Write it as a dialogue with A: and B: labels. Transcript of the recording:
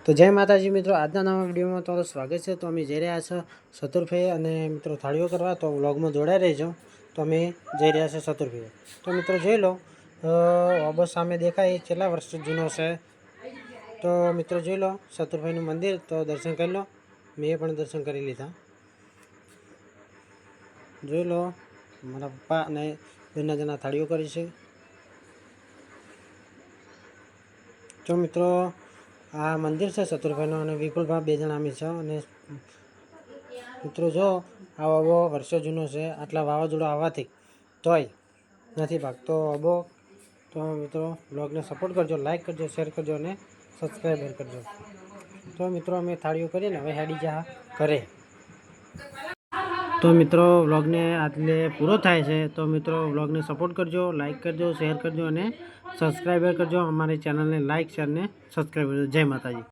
A: તો જય માતાજી મિત્રો, આજના નવા વિડીયોમાં તમારું સ્વાગત છે। તો અમે જઈ રહ્યા છે સતુરફે અને મિત્રો થાળીઓ કરવા, તો વ્લોગમાં જોડાઈ રહેજો। તો અમે જઈ રહ્યા છે સતુરફે। તો મિત્રો જોઈ લો, બસ સામે દેખાય કેટલા વર્ષ જૂનો છે। તો મિત્રો જોઈ લો સતુરફેનું મંદિર, તો દર્શન કરી લો। મેં પણ દર્શન કરી લીધા। જોઈ લો મારા પપ્પા અને બંને જણા થાળીઓ કરી છે। તો મિત્રો આ મંદિર છે સતુરફેનું, અને વિપુલભાઈ બે જણા અમે છે। અને મિત્રો જો આવો વર્ષો જૂનો છે, આટલા વાવાઝોડા આવવાથી તોય નથી ભાગતો અબો। તો મિત્રો બ્લોગને સપોર્ટ કરજો, લાઈક કરજો, શેર કરજો અને સબસ્ક્રાઈબર કરજો। તો મિત્રો અમે થાળીઓ કરીને હવે હેડી જા ઘરે। તો મિત્રો વ્લોગને આટલે પૂરો થાય છે। તો મિત્રો વ્લોગને સપોર્ટ કરજો, લાઈક કરજો, શેર કરજો અને સબસ્ક્રાઈબર કરજો। અમારી ચેનલને લાઈક, શેર ને સબસ્ક્રાઈબ કરજો। જય માતાજી।